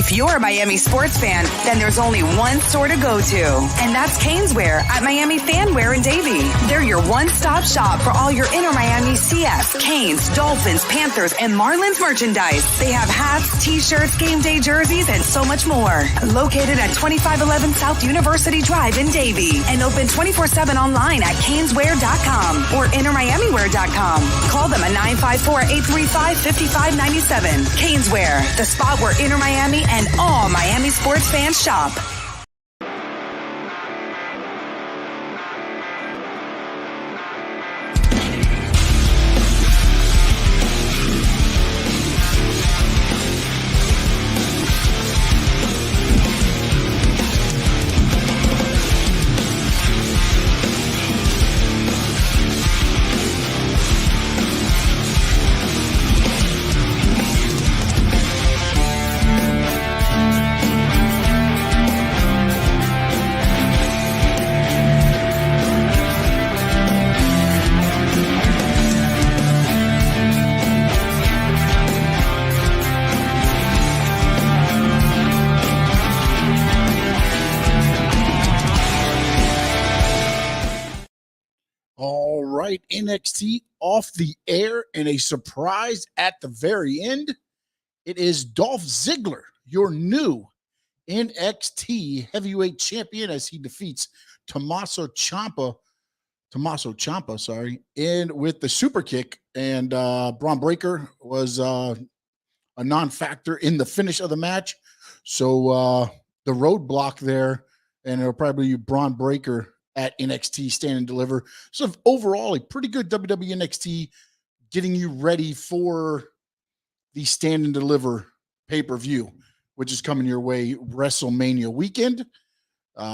If you're a Miami sports fan, then there's only one store to go to, and that's Caneswear at Miami Fanwear in Davie. They're your one-stop shop for all your inner Miami CFs, Canes, Dolphins, Panthers, and Marlins merchandise. They have hats, t-shirts, game day jerseys, and so much more. Located at 2511 South University Drive in Davie, and open 24/7 online at caneswear.com or innermiamiwear.com. Call them at 954-835-5597. Caneswear, the spot where Inner Miami and all Miami sports fans shop. NXT off the air, and a surprise at the very end. It is Dolph Ziggler, your new NXT heavyweight champion, as he defeats Tommaso Ciampa, and with the super kick. And Braun Breaker was a non-factor in the finish of the match. So the roadblock there, and it'll probably be Braun Breaker at NXT Stand and Deliver. So overall, a pretty good WWE NXT, getting you ready for the Stand and Deliver pay-per-view, which is coming your way WrestleMania weekend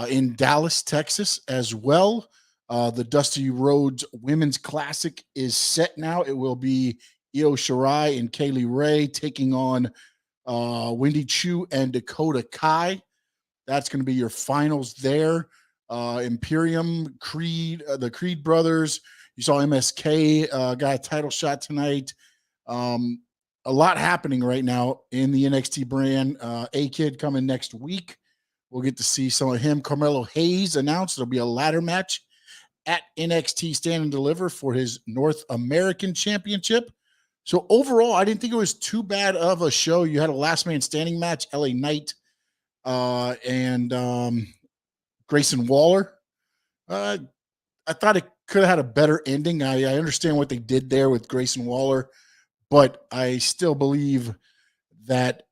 in Dallas, Texas as well. The Dusty Rhodes Women's Classic is set now. It will be Io Shirai and Kaylee Ray taking on Wendy Chu and Dakota Kai. That's going to be your finals there. Imperium, Creed, the Creed brothers. You saw MSK got a title shot tonight. A lot happening right now in the NXT brand. A-Kid coming next week. We'll get to see some of him. Carmelo Hayes announced there'll be a ladder match at NXT Stand and Deliver for his North American Championship. So overall, I didn't think it was too bad of a show. You had a last man standing match, LA Knight and Grayson Waller. I thought it could have had a better ending. I understand what they did there with Grayson Waller, but I still believe that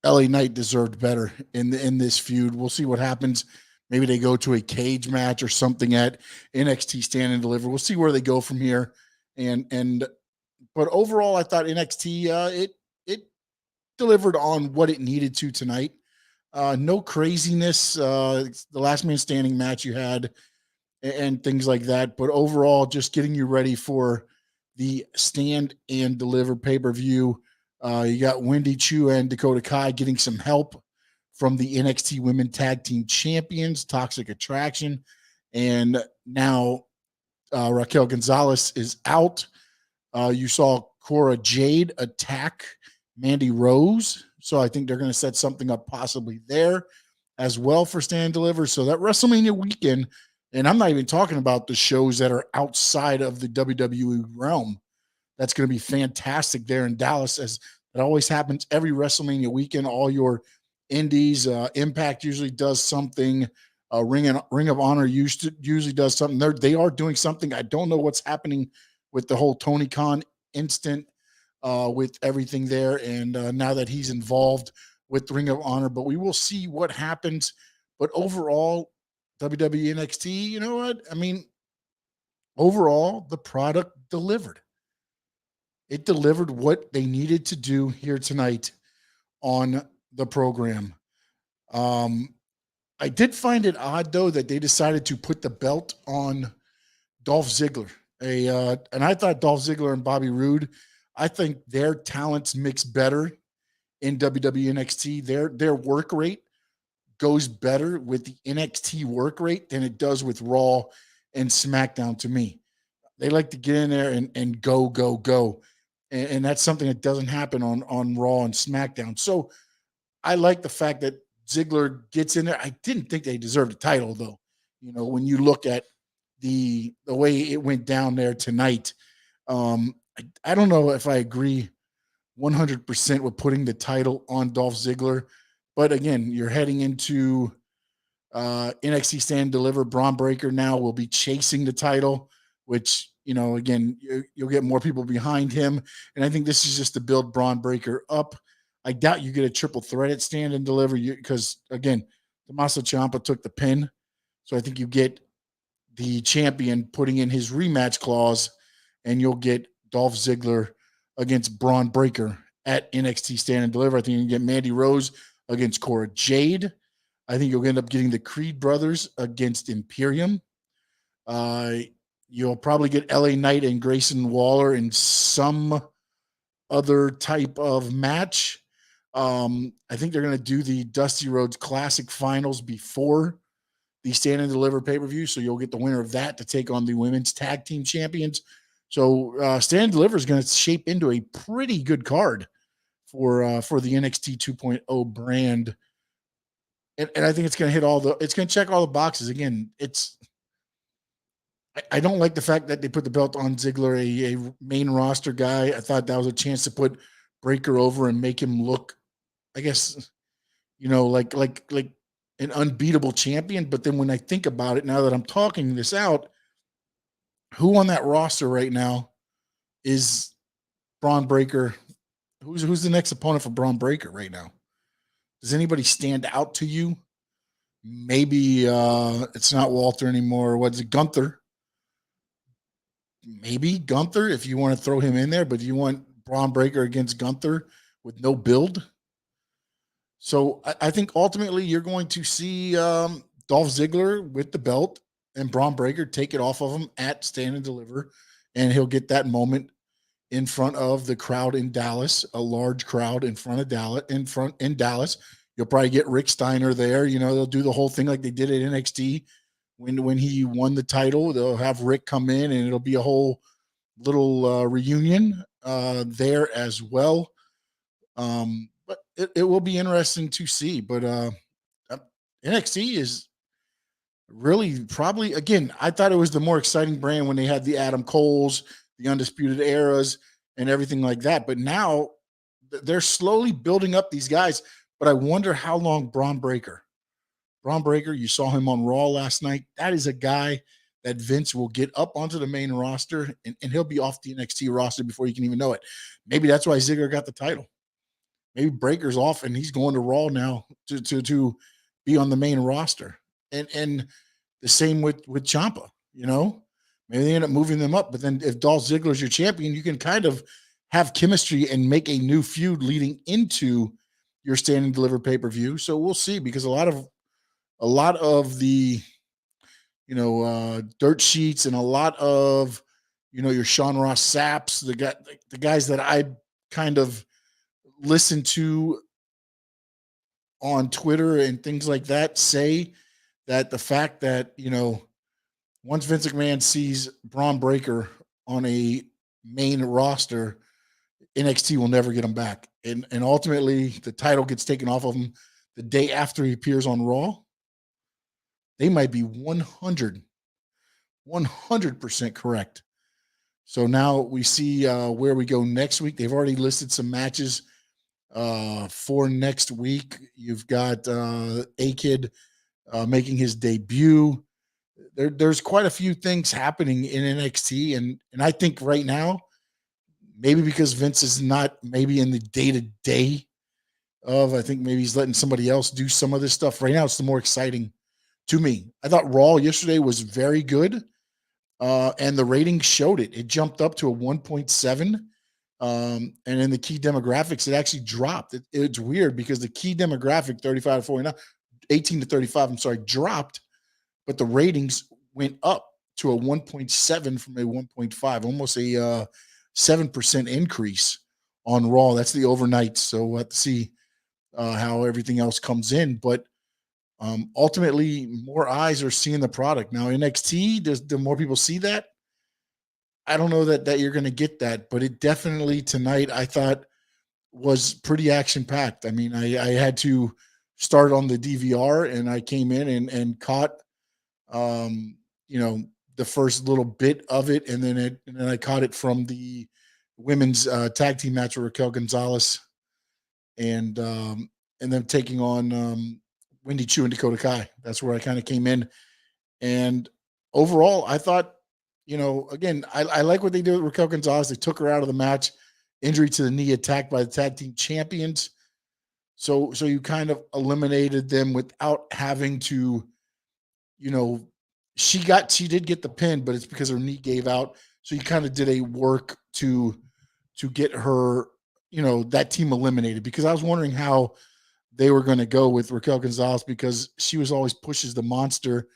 LA Knight deserved better in this feud. We'll see what happens. Maybe they go to a cage match or something at NXT Stand and Deliver. We'll see where they go from here. But overall, I thought NXT it delivered on what it needed to tonight. No craziness. The last man standing match you had and things like that. But overall, just getting you ready for the Stand and Deliver pay-per-view. You got Wendy Chu and Dakota Kai getting some help from the NXT Women Tag Team Champions, Toxic Attraction. And now Raquel Gonzalez is out. You saw Cora Jade attack Mandy Rose. So I think they're going to set something up possibly there as well for Stand and Deliver. So that WrestleMania weekend, and I'm not even talking about the shows that are outside of the WWE realm. That's going to be fantastic there in Dallas, as it always happens every WrestleMania weekend. All your indies, Impact usually does something. Ring of Honor usually does something. They are doing something. I don't know what's happening with the whole Tony Khan instant. With everything there, and now that he's involved with Ring of Honor, but we will see what happens. But overall, WWE NXT, you know what? I mean, overall, the product delivered. It delivered what they needed to do here tonight on the program. I did find it odd, though, that they decided to put the belt on Dolph Ziggler. And I thought Dolph Ziggler and Bobby Roode, I think their talents mix better in WWE NXT. Their work rate goes better with the NXT work rate than it does with Raw and SmackDown to me. They like to get in there and go, go, go. and that's something that doesn't happen on Raw and SmackDown. So I like the fact that Ziggler gets in there. I didn't think they deserved a title, though. When you look at the way it went down there tonight, I don't know if I agree 100% with putting the title on Dolph Ziggler. But again, you're heading into NXT Stand and Deliver. Braun Breaker now will be chasing the title, which, again, you'll get more people behind him. And I think this is just to build Braun Breaker up. I doubt you get a triple threat at Stand and Deliver because, again, Tommaso Ciampa took the pin. So I think you get the champion putting in his rematch clause, and you'll get Dolph Ziggler against Braun Breaker at NXT Stand and Deliver. I think you can get Mandy Rose against Cora Jade. I think you'll end up getting the Creed brothers against Imperium. You'll probably get LA Knight and Grayson Waller in some other type of match. I think they're going to do the Dusty Rhodes Classic finals before the Stand and Deliver pay-per-view, so you'll get the winner of that to take on the women's tag team champions. So Stand and Deliver is going to shape into a pretty good card for the NXT 2.0 brand. And I think it's going to check all the boxes. Again, I don't like the fact that they put the belt on Ziggler, a main roster guy. I thought that was a chance to put Breaker over and make him look, I guess, like an unbeatable champion. But then when I think about it, now that I'm talking this out, who on that roster right now is Braun Breaker? Who's the next opponent for Braun Breaker right now? Does anybody stand out to you? Maybe it's not Walter anymore. What's it, Gunther? Maybe Gunther, if you want to throw him in there, but you want Braun Breaker against Gunther with no build. So I think ultimately you're going to see Dolph Ziggler with the belt and Braun Breaker take it off of him at Stand and Deliver, and he'll get that moment in front of the crowd in Dallas, a large crowd in front of Dallas. In Dallas, you'll probably get Rick Steiner there. They'll do the whole thing like they did at NXT when he won the title. They'll have Rick come in, and it'll be a whole little reunion there as well. But it will be interesting to see. But NXT is really probably, again, I thought it was the more exciting brand when they had the Adam Coles, the Undisputed Eras, and everything like that. But now they're slowly building up these guys. But I wonder how long Braun Breaker, you saw him on Raw last night. That is a guy that Vince will get up onto the main roster, and he'll be off the NXT roster before you can even know it. Maybe that's why Ziggler got the title. Maybe Breaker's off and he's going to Raw now to be on the main roster. And the same with Ciampa, Maybe they end up moving them up. But then if Dolph Ziggler's your champion, you can kind of have chemistry and make a new feud leading into your Stand and Deliver pay-per-view. So we'll see, because a lot of the dirt sheets and a lot of your Sean Ross Sapps, the guys that I kind of listen to on Twitter and things like that, say that the fact that once Vince McMahon sees Braun Breaker on a main roster, NXT will never get him back. And ultimately, the title gets taken off of him the day after he appears on Raw. They might be 100% correct. So now we see where we go next week. They've already listed some matches for next week. You've got A-Kid making his debut. There's quite a few things happening in NXT, and I think right now, maybe because Vince is not maybe in the day-to-day of, I think maybe he's letting somebody else do some of this stuff. Right now, it's the more exciting to me. I thought Raw yesterday was very good, and the ratings showed it. It jumped up to a 1.7. And in the key demographics, it actually dropped. It's weird because the key demographic, 35 to 49, 18 to 35, dropped, but the ratings went up to a 1.7 from a 1.5, almost a 7% increase on Raw. That's the overnight. So we'll have to see how everything else comes in. But ultimately, more eyes are seeing the product. Now, NXT, the more people see that, I don't know that you're going to get that, but it definitely tonight I thought was pretty action packed. I mean, I had to start on the DVR and I came in and caught um, you know, the first little bit of it, and then I caught it from the women's tag team match with Raquel Gonzalez and then taking on Wendy Chu and Dakota Kai. That's where I kind of came in. And overall, I thought, again, I like what they did with Raquel Gonzalez. They took her out of the match, injury to the knee, attacked by the tag team champions. So you kind of eliminated them without having to, you know, she did get the pin, but it's because her knee gave out. So you kind of did a work to get her, that team eliminated, because I was wondering how they were going to go with Raquel Gonzalez because she was always pushes the monster.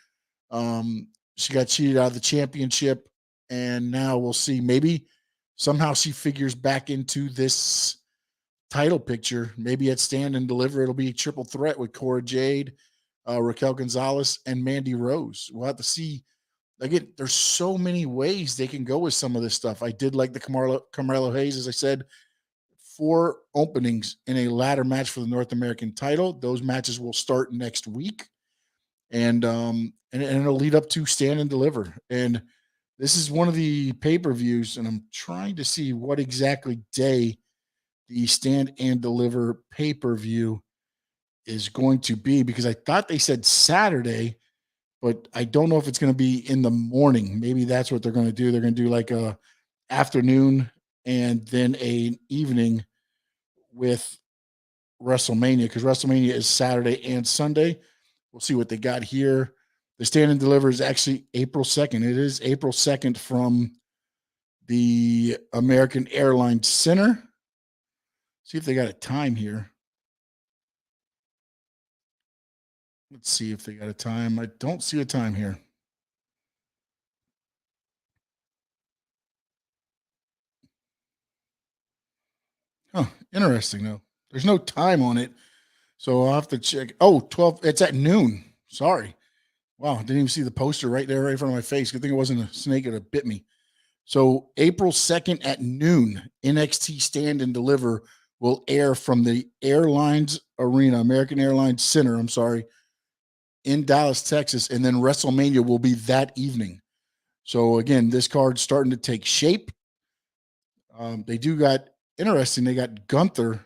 She got cheated out of the championship, and now we'll see. Maybe somehow she figures back into this title picture. Maybe at Stand and Deliver, it'll be a triple threat with Cora Jade, Raquel Gonzalez, and Mandy Rose. We'll have to see. Again, there's so many ways they can go with some of this stuff. I did like the Carmelo Hayes, as I said, 4 openings in a ladder match for the North American title. Those matches will start next week, and it'll lead up to Stand and Deliver. And this is one of the pay-per-views, and I'm trying to see what exactly day the Stand and Deliver pay-per-view is going to be, because I thought they said Saturday, but I don't know if it's going to be in the morning. Maybe that's what they're going to do. They're going to do like a afternoon and then an evening with WrestleMania, because WrestleMania is Saturday and Sunday. We'll see what they got here. The Stand and Deliver is actually April 2nd. It is April 2nd from the American Airlines Center. See if they got a time here. Let's see if they got a time. I don't see a time here. Huh, interesting though. There's no time on it. So I'll have to check. Oh, 12. It's at noon. Sorry. Wow, didn't even see the poster right there, right in front of my face. Good thing it wasn't a snake that bit me. So April 2nd at noon, NXT Stand and Deliver will air from the Airlines Arena, American Airlines Center, I'm sorry, in Dallas, Texas. And then WrestleMania will be that evening. So again, this card's starting to take shape. They got Gunther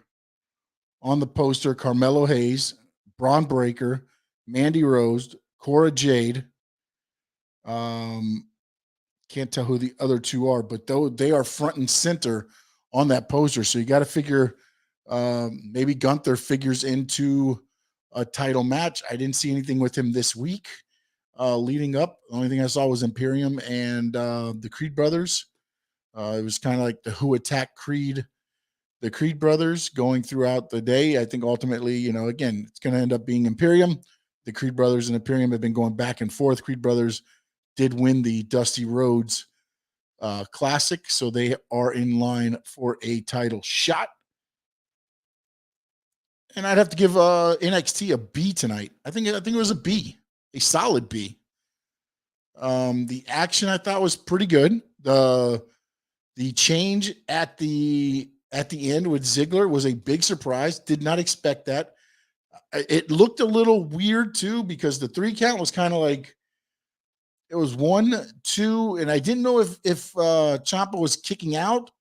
on the poster, Carmelo Hayes, Braun Breaker, Mandy Rose, Cora Jade. Can't tell who the other two are, but though they are front and center on that poster. So you got to figure maybe Gunther figures into a title match. I didn't see anything with him this week leading up. The only thing I saw was Imperium and the Creed brothers. It was kind of like the Who Attacked Creed, the Creed brothers going throughout the day. I think ultimately, again, it's going to end up being Imperium. The Creed brothers and Imperium have been going back and forth. Creed brothers did win the Dusty Rhodes Classic, so they are in line for a title shot. And I'd have to give NXT a B tonight. I think it was a B, a solid B. The action I thought was pretty good. The change at the end with Ziggler was a big surprise. Did not expect that. It looked a little weird too, because the 3 count was kind of like, it was 1, 2, and I didn't know if Ciampa was kicking out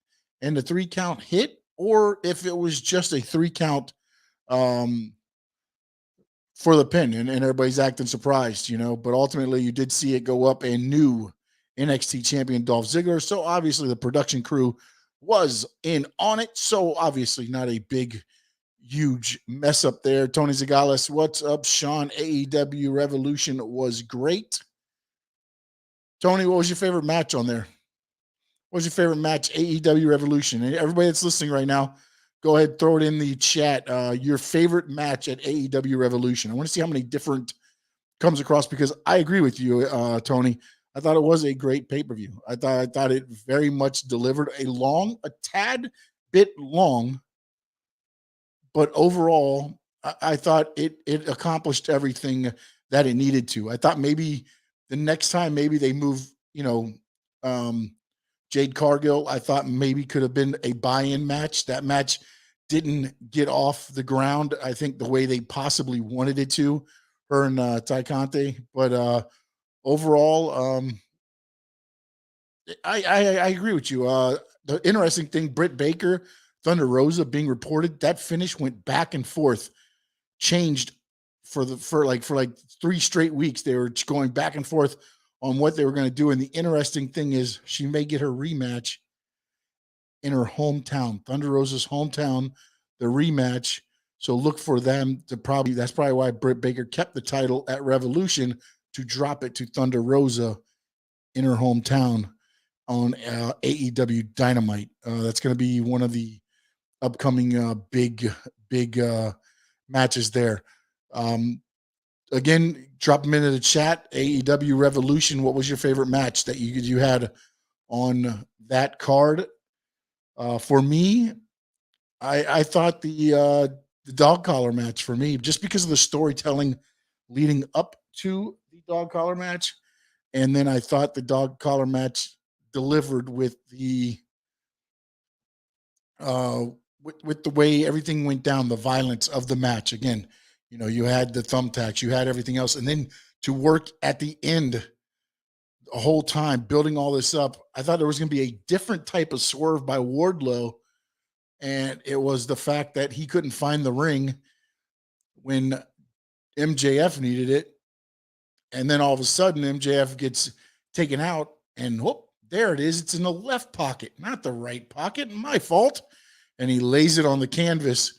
and the 3 count hit, or if it was just a 3 count for the pin, and everybody's acting surprised, but ultimately you did see it go up, and new NXT champion Dolph Ziggler. So obviously the production crew was in on it. So obviously not a big, huge mess up there. Tony Zagales, what's up, Sean? AEW Revolution was great. Tony, what was your favorite match on there? What was your favorite match, AEW Revolution? And everybody that's listening right now, go ahead, throw it in the chat. Your favorite match at AEW Revolution. I want to see how many different comes across, because I agree with you, Tony. I thought it was a great pay-per-view. I thought it very much delivered a tad bit long, but overall, I thought it accomplished everything that it needed to. I thought maybe the next time, maybe they move, Jade Cargill, I thought maybe could have been a buy-in match. That match didn't get off the ground, I think, the way they possibly wanted it to, her and Ty Conte. But overall, I agree with you. The interesting thing, Britt Baker, Thunder Rosa being reported, that finish went back and forth, changed for like 3 straight weeks. They were going back and forth on what they were going to do. And the interesting thing is she may get her rematch in her hometown, Thunder Rosa's hometown, the rematch. So look for them to that's probably why Britt Baker kept the title at Revolution, to drop it to Thunder Rosa in her hometown on AEW Dynamite. That's going to be one of the upcoming big matches there. Again, drop them into the chat. AEW Revolution, what was your favorite match that you had on that card? For me, I thought the dog collar match, for me, just because of the storytelling leading up to the dog collar match. And then I thought the dog collar match delivered with the with the way everything went down, the violence of the match. Again, you had the thumbtacks, you had everything else, and then to work at the end the whole time, building all this up. I thought there was going to be a different type of swerve by Wardlow, and it was the fact that he couldn't find the ring when MJF needed it. And then all of a sudden, MJF gets taken out, and whoop, there it is. It's in the left pocket, not the right pocket. My fault. And he lays it on the canvas,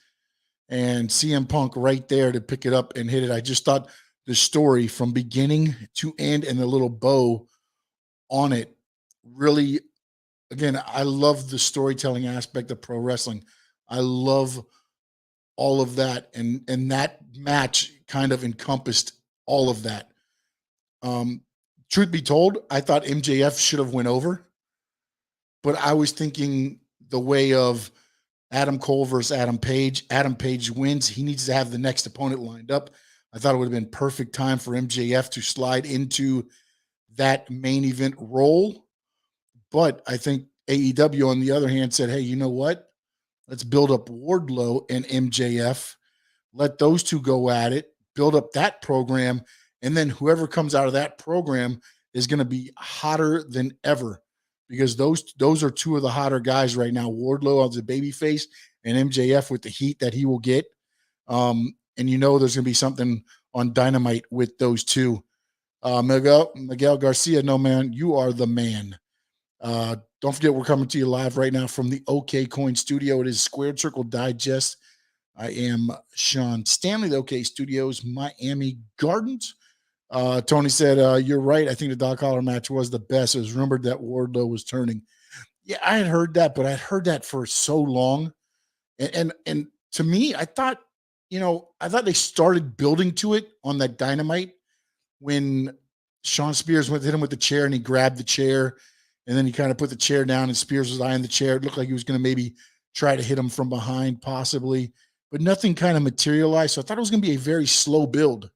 and CM Punk right there to pick it up and hit it. I just thought the story from beginning to end and the little bow on it really, again, I love the storytelling aspect of pro wrestling. I love all of that. And that match kind of encompassed all of that. Truth be told, I thought MJF should have went over, but I was thinking the way of Adam Cole versus Adam Page. Adam Page wins. He needs to have the next opponent lined up. I thought it would have been perfect time for MJF to slide into that main event role. But I think AEW, on the other hand, said, hey, you know what? Let's build up Wardlow and MJF. Let those two go at it, build up that program, and then whoever comes out of that program is going to be hotter than ever, because those are two of the hotter guys right now. Wardlow as a babyface and MJF with the heat that he will get. And there's going to be something on Dynamite with those two. Miguel Garcia, no, man, you are the man. Don't forget, we're coming to you live right now from the OK Coin Studio. It is Squared Circle Digest. I am Sean Stanley, the OK Studios, Miami Gardens. Tony said, you're right. I think the dog collar match was the best. It was rumored that Wardlow was turning. Yeah, I had heard that, but I'd heard that for so long. And to me, I thought they started building to it on that Dynamite when Sean Spears hit him with the chair and he grabbed the chair, and then he kind of put the chair down and Spears was eyeing the chair. It looked like he was going to maybe try to hit him from behind possibly, but nothing kind of materialized. So I thought it was going to be a very slow build.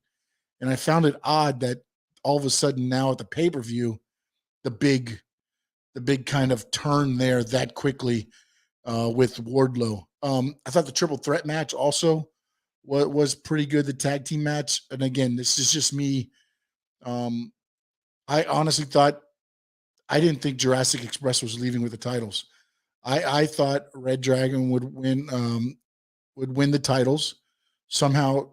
And I found it odd that all of a sudden now at the pay-per-view, the big kind of turn there that quickly with Wardlow. I thought the triple threat match also was pretty good, the tag team match. And again, this is just me. I honestly thought, I didn't think Jurassic Express was leaving with the titles. I thought Red Dragon would win the titles somehow.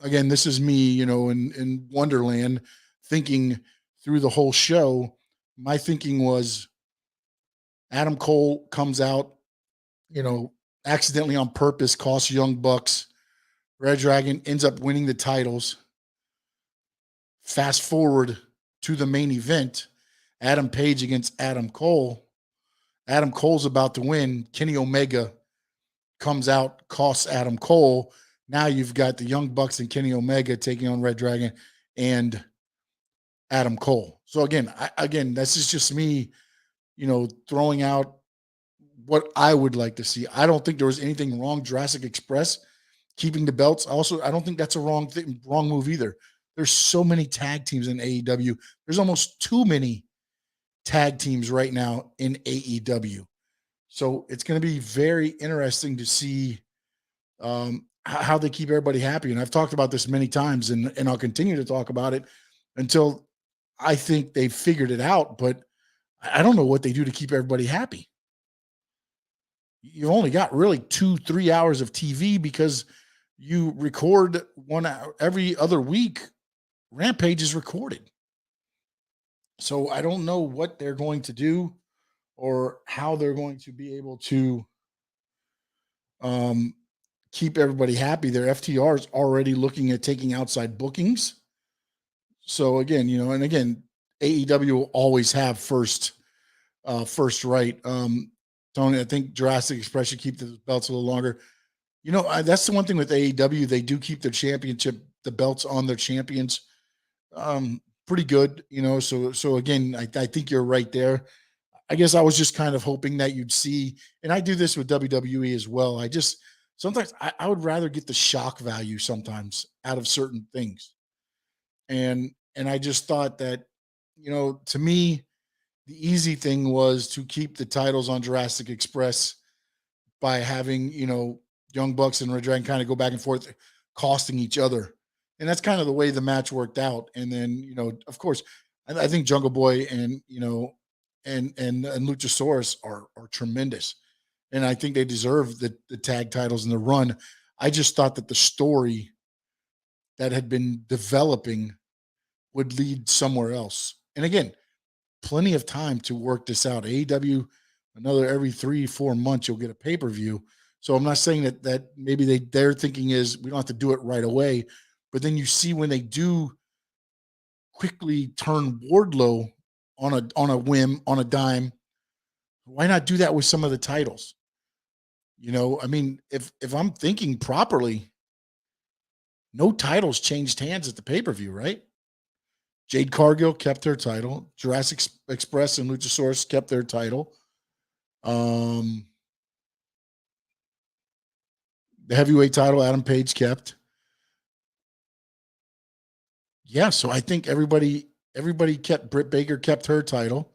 Again, this is me, in Wonderland, thinking through the whole show. My thinking was Adam Cole comes out, accidentally on purpose, costs Young Bucks. Red Dragon ends up winning the titles. Fast forward to the main event, Adam Page against Adam Cole. Adam Cole's about to win. Kenny Omega comes out, costs Adam Cole. Now you've got the Young Bucks and Kenny Omega taking on Red Dragon and Adam Cole. So again, this is just me, throwing out what I would like to see. I don't think there was anything wrong. Jurassic Express keeping the belts. Also, I don't think that's a wrong move either. There's so many tag teams in AEW. There's almost too many tag teams right now in AEW. So it's going to be very interesting to see how they keep everybody happy. And I've talked about this many times, and I'll continue to talk about it until I think they've figured it out. But I don't know what they do to keep everybody happy. You've only got really 2-3 hours of TV because you record 1 hour every other week. Rampage is recorded. So I don't know what they're going to do or how they're going to be able to um, keep everybody happy. Their FTR is already looking at taking outside bookings. So again, and again, AEW will always have first right. Tony, I think Jurassic Express should keep the belts a little longer. That's the one thing with AEW. They do keep their the belts on their champions. Pretty good, so again, I think you're right there. I guess I was just kind of hoping that you'd see, and I do this with WWE as well. Sometimes I would rather get the shock value sometimes out of certain things. And I just thought that, to me, the easy thing was to keep the titles on Jurassic Express by having, Young Bucks and Red Dragon kind of go back and forth, costing each other. And that's kind of the way the match worked out. And then, of course, I think Jungle Boy and, and Luchasaurus are tremendous. And I think they deserve the tag titles and the run. I just thought that the story that had been developing would lead somewhere else. And again, plenty of time to work this out. AEW, another every 3-4 months, you'll get a pay-per-view. So I'm not saying that maybe their thinking is we don't have to do it right away. But then you see when they do quickly turn Wardlow on a whim, on a dime, why not do that with some of the titles? I mean, if I'm thinking properly, no titles changed hands at the pay-per-view, right? Jade Cargill kept her title. Jurassic Express and Luchasaurus kept their title. The heavyweight title, Adam Page kept. Yeah, so I think everybody kept. Britt Baker kept her title.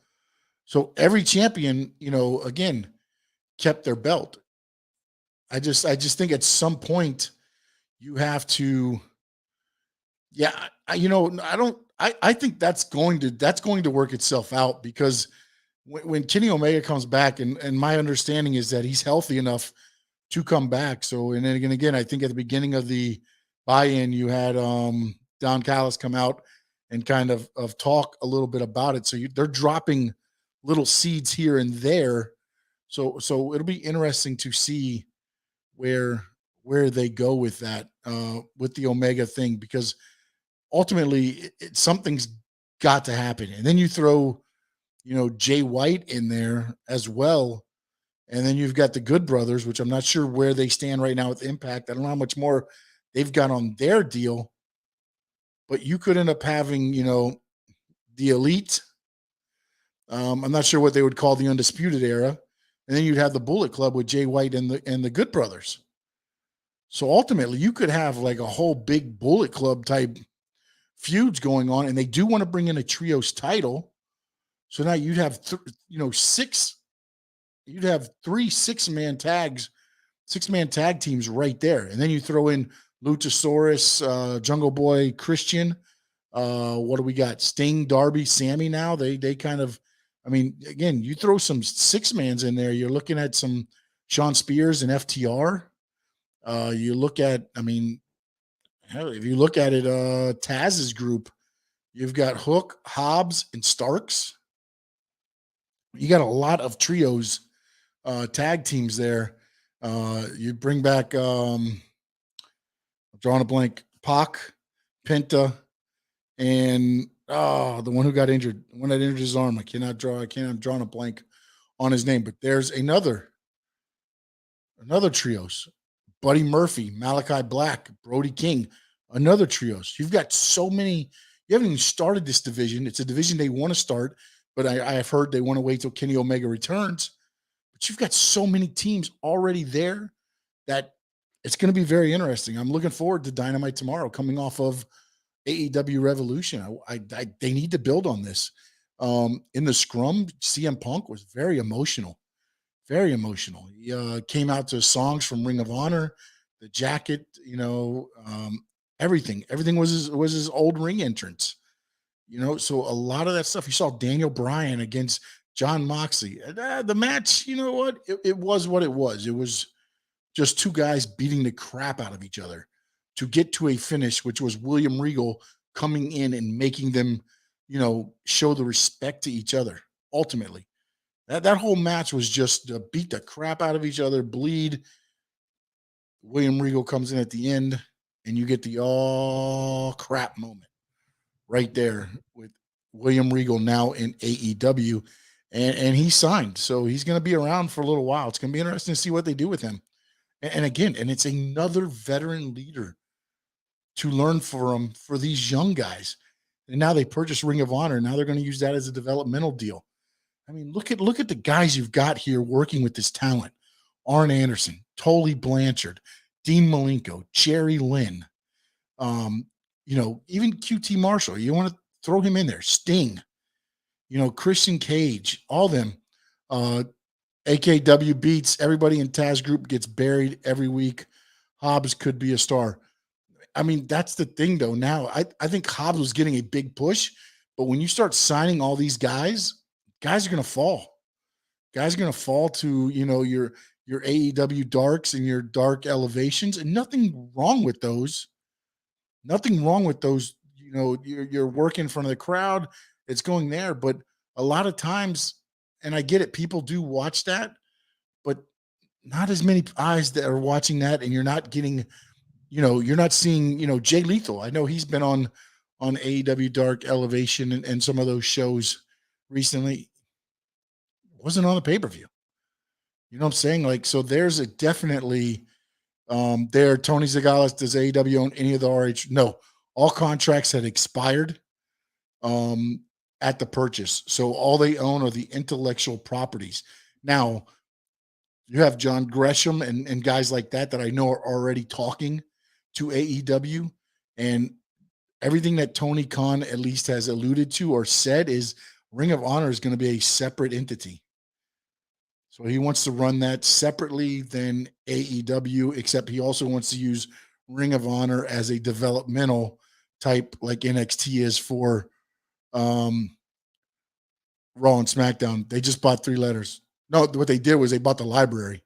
So every champion, again, kept their belt. I just think at some point you have to. Yeah, I think that's going to work itself out because when Kenny Omega comes back, and my understanding is that he's healthy enough to come back. So, and then again, I think at the beginning of the buy-in, you had Don Callis come out and kind of talk a little bit about it. So they're dropping little seeds here and there. So it'll be interesting to see where they go with that, with the Omega thing, because ultimately something's got to happen. And then you throw, Jay White in there as well. And then you've got the Good Brothers, which I'm not sure where they stand right now with Impact. I don't know how much more they've got on their deal, but you could end up having, the Elite. I'm not sure what they would call the Undisputed Era. And then you'd have the Bullet Club with Jay White and the Good Brothers. So ultimately you could have like a whole big Bullet Club type feuds going on. And they do want to bring in a trios title. So now you'd have, you'd have 3 6-man tag teams right there. And then you throw in Luchasaurus, Jungle Boy, Christian. What do we got? Sting, Darby, Sammy now. They kind of, I mean, again, you throw some 6-mans in there, you're looking at some Sean Spears and FTR. You look at, I mean, hell, if you look at it, Taz's group, you've got Hook, Hobbs, and Starks. You got a lot of trios, tag teams there. You bring back, I'm drawing a blank, Pac, Penta, and the one who got injured, the one that injured his arm. I'm drawing a blank on his name, but there's another trios. Buddy Murphy, Malachi Black, Brody King, another trios. You've got so many. You haven't even started this division. It's a division they want to start, but I have heard they want to wait till Kenny Omega returns. But you've got so many teams already there that it's going to be very interesting. I'm looking forward to Dynamite tomorrow, coming off of AEW Revolution. They need to build on this. In the scrum, CM Punk was very emotional, very emotional. He came out to songs from Ring of Honor, the jacket, everything. Everything was his old ring entrance. So a lot of that stuff. You saw Daniel Bryan against John Moxley. The match, you know what? It was what it was. It was just two guys beating the crap out of each other to get to a finish, which was William Regal coming in and making them, show the respect to each other. Ultimately, that whole match was just beat the crap out of each other, bleed. William Regal comes in at the end, and you get the all crap moment right there with William Regal now in AEW, and he signed, so he's going to be around for a little while. It's going to be interesting to see what they do with him. And again, and it's another veteran leader to learn from for these young guys. And now they purchased Ring of Honor. Now they're going to use that as a developmental deal. I mean, look at the guys you've got here working with this talent. Arn Anderson, Tully Blanchard, Dean Malenko, Jerry Lynn, even QT Marshall. You want to throw him in there. Sting, Christian Cage, all them. AKW beats everybody in Taz group gets buried every week. Hobbs could be a star. I mean, that's the thing though. Now I think Hobbs was getting a big push, but when you start signing all these guys are going to fall. Guys are going to fall to, your AEW darks and your dark elevations, and nothing wrong with those. Nothing wrong with those. You're working in front of the crowd. It's going there, but a lot of times, and I get it, people do watch that, but not as many eyes that are watching that, and you're not getting, you're not seeing, Jay Lethal. I know he's been on AEW Dark Elevation and some of those shows recently. Wasn't on the pay-per-view. You know what I'm saying? Like, so there's a definitely there. Tony Zagales, does AEW own any of the RH? No, all contracts had expired at the purchase. So all they own are the intellectual properties. Now, you have John Gresham and guys like that I know are already talking to AEW. And everything that Tony Khan at least has alluded to or said is Ring of Honor is going to be a separate entity. So he wants to run that separately than AEW, except he also wants to use Ring of Honor as a developmental type like NXT is for Raw and SmackDown. They just bought 3 letters. No, what they did was they bought the library.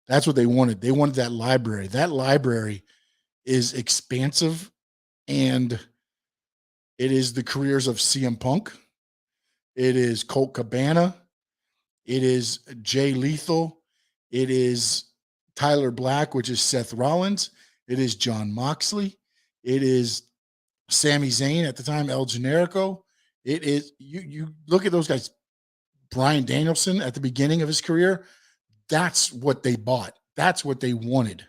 That's what they wanted. They wanted that library. That library is expansive, and it is the careers of CM Punk. It is Colt Cabana. It is Jay Lethal. It is Tyler Black, which is Seth Rollins. It is John Moxley. It is Sami Zayn at the time, El Generico. It is, you look at those guys, Bryan Danielson at the beginning of his career. That's what they bought. That's what they wanted.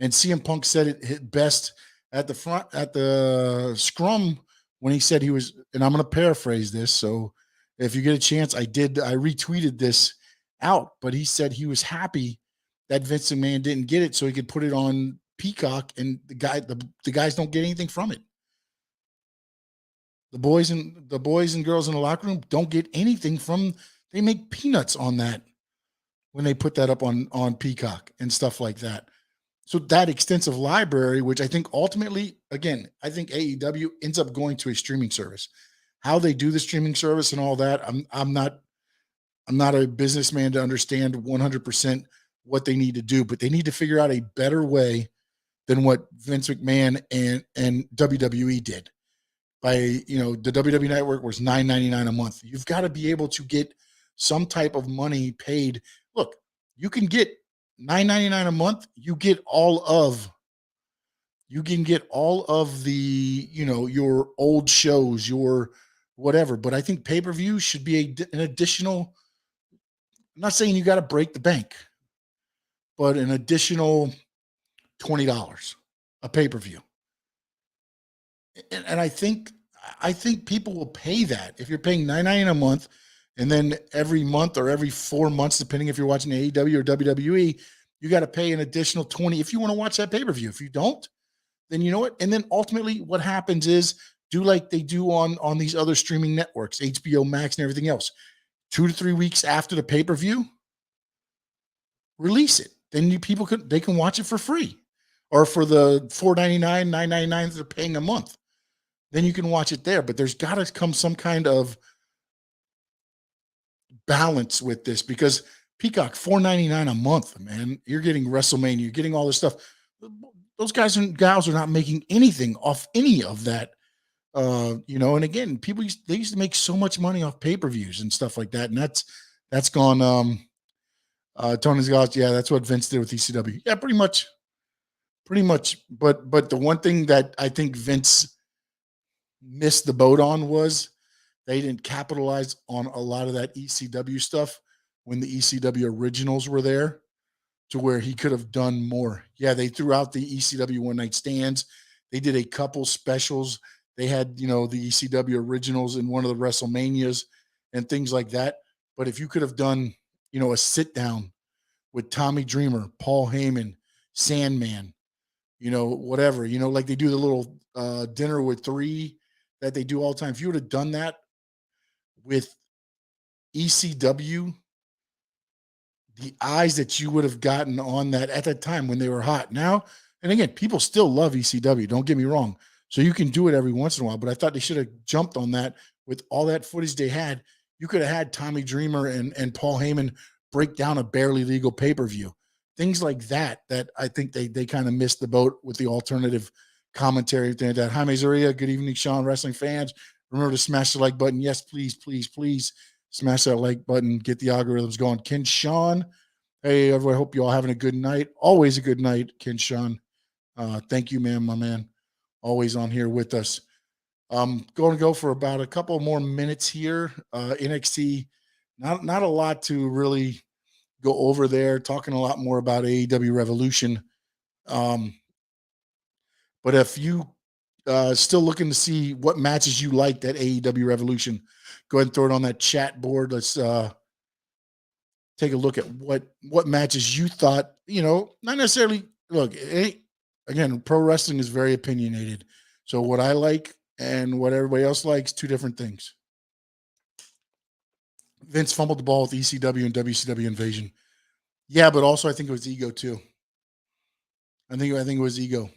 And CM Punk said it best at the scrum when he said he was, and I'm going to paraphrase this. So if you get a chance, I retweeted this out, but he said he was happy that Vince McMahon didn't get it so he could put it on Peacock, and the guys don't get anything from it. The boys and girls in the locker room don't get anything from, they make peanuts on that when they put that up on Peacock and stuff like that. So that extensive library, which I think ultimately, again, I think AEW ends up going to a streaming service. How they do the streaming service and all that, I'm not a businessman to understand 100% what they need to do, but they need to figure out a better way than what Vince McMahon and WWE did. By, the WWE Network was $9.99 a month. You've got to be able to get some type of money paid. Look, you can get $9.99 a month. You can get all of the, your old shows, your whatever. But I think pay-per-view should be an additional, I'm not saying you got to break the bank, but an additional $20 a pay-per-view. And I think people will pay that. If you're paying $9.99 a month, and then every month or every 4 months, depending if you're watching AEW or WWE, you got to pay an additional $20 if you want to watch that pay-per-view. If you don't, then you know what? And then ultimately what happens is Do like they do on these other streaming networks, HBO Max and everything else. 2 to 3 weeks after the pay-per-view, release it. Then they can watch it for free, or for the $4.99, $9.99 they're paying a month. Then you can watch it there. But there's got to come some kind of balance with this, because Peacock $4.99 a month, man. You're getting WrestleMania, you're getting all this stuff. Those guys and gals are not making anything off any of that. And again, they used to make so much money off pay-per-views and stuff like that, and that's gone. Tony's got, yeah, that's what Vince did with ECW. Yeah, pretty much. But the one thing that I think Vince missed the boat on was they didn't capitalize on a lot of that ECW stuff when the ECW originals were there, to where he could have done more. Yeah, they threw out the ECW one night stands. They did a couple specials. They had, the ECW originals in one of the WrestleManias and things like that. But if you could have done, a sit down with Tommy Dreamer, Paul Heyman, Sandman, whatever, like they do the little dinner with three that they do all the time. If you would have done that with ECW, the eyes that you would have gotten on that at that time when they were hot. Now, and again, people still love ECW, don't get me wrong. So you can do it every once in a while, but I thought they should have jumped on that with all that footage they had. You could have had Tommy Dreamer and Paul Heyman break down a barely legal pay-per-view. Things like that I think they kind of missed the boat with the alternative commentary. That Jaime Zaria, good evening, Sean, wrestling fans. Remember to smash the like button. Yes, please, please, please smash that like button. Get the algorithms going. Ken Sean, hey, everybody, hope you all having a good night. Always a good night, Ken Sean. Thank you, man, my man. Always on here with us. Going to go for about a couple more minutes here. NXT, not a lot to really go over there. Talking a lot more about AEW Revolution. But if you still looking to see what matches you liked at AEW Revolution, go ahead and throw it on that chat board. Let's take a look at what matches you thought. Not necessarily. Look, again, pro wrestling is very opinionated. So what I like and what everybody else likes, two different things. Vince fumbled the ball with ECW and WCW Invasion. Yeah, but also I think it was ego too. I think it was ego.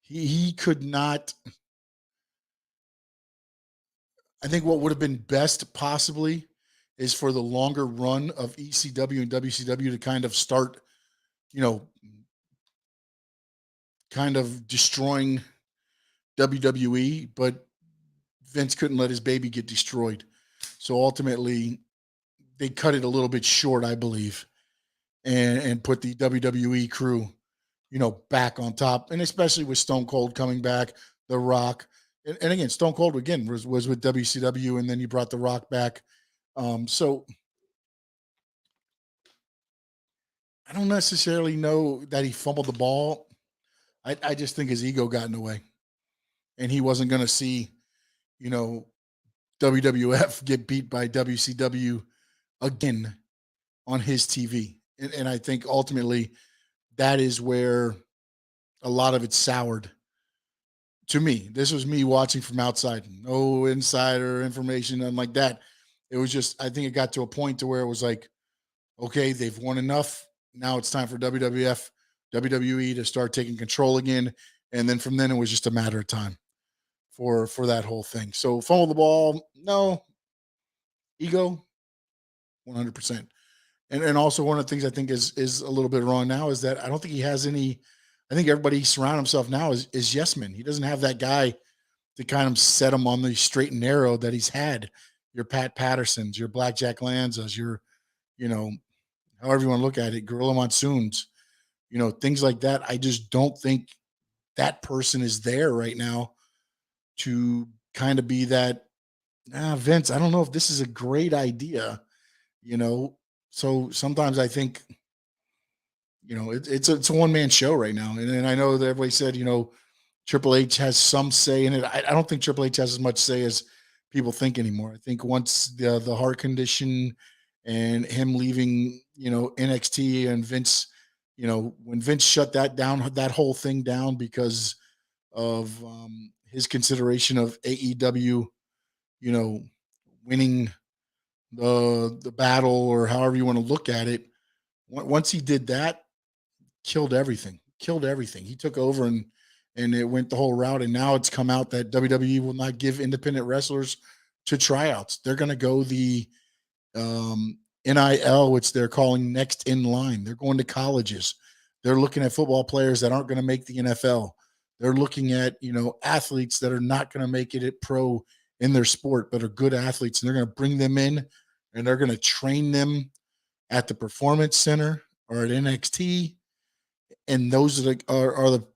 He could not. I think what would have been best possibly is for the longer run of ECW and WCW to kind of start, kind of destroying WWE, but Vince couldn't let his baby get destroyed. So ultimately they cut it a little bit short, I believe, and put the WWE crew, back on top. And especially with Stone Cold coming back, The Rock. And again, Stone Cold again was with WCW, and then you brought The Rock back. So I don't necessarily know that he fumbled the ball. I just think his ego got in the way, and he wasn't going to see, WWF get beat by WCW again on his TV. And I think ultimately that is where a lot of it soured. To me, this was me watching from outside, no insider information, nothing like that. It was just, I think it got to a point to where it was like, okay, they've won enough. Now it's time for WWE to start taking control again. And then from then it was just a matter of time for that whole thing. So fumble the ball, no. Ego, 100%. And also one of the things I think is a little bit wrong now is that I don't think he has any. I think everybody surround himself now is yes men. He doesn't have that guy to kind of set him on the straight and narrow that he's had. Your Pat Pattersons, your Blackjack Lanzas, your, however you want to look at it, Gorilla Monsoons, things like that. I just don't think that person is there right now to kind of be that. Vince, I don't know if this is a great idea, So sometimes I think, it's a one-man show right now. And I know that everybody said, Triple H has some say in it. I don't think Triple H has as much say as people think anymore. I think once the heart condition and him leaving, NXT and Vince, when Vince shut that down, that whole thing down because of his consideration of AEW, you know, winning the battle or however you want to look at it. Once he did that, killed everything. Killed everything. He took over and it went the whole route. And now it's come out that WWE will not give independent wrestlers to tryouts. They're going to go the NIL, which they're calling next in line. They're going to colleges. They're looking at football players that aren't going to make the NFL. They're looking at, athletes that are not going to make it at pro in their sport, but are good athletes. And they're going to bring them in and they're going to train them at the Performance Center or at NXT. And those are the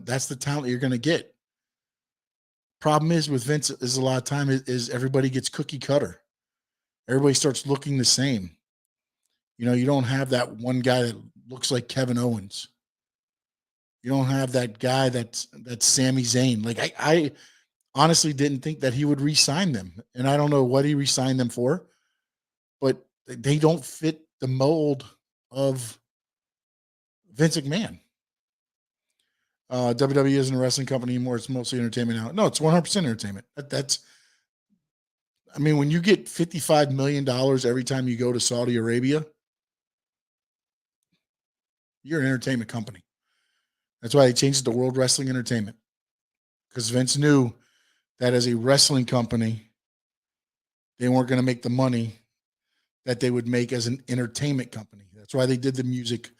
that's the talent you're going to get. Problem is with Vince is a lot of time is everybody gets cookie cutter. Everybody starts looking the same. You don't have that one guy that looks like Kevin Owens. You don't have that guy that's Sami Zayn. Like I honestly didn't think that he would re-sign them. And I don't know what he re-signed them for, but they don't fit the mold of Vince McMahon. WWE isn't a wrestling company anymore. It's mostly entertainment now. No, it's 100% entertainment. When you get $55 million every time you go to Saudi Arabia, you're an entertainment company. That's why they changed it to World Wrestling Entertainment. Because Vince knew that as a wrestling company, they weren't going to make the money that they would make as an entertainment company. That's why they did the music,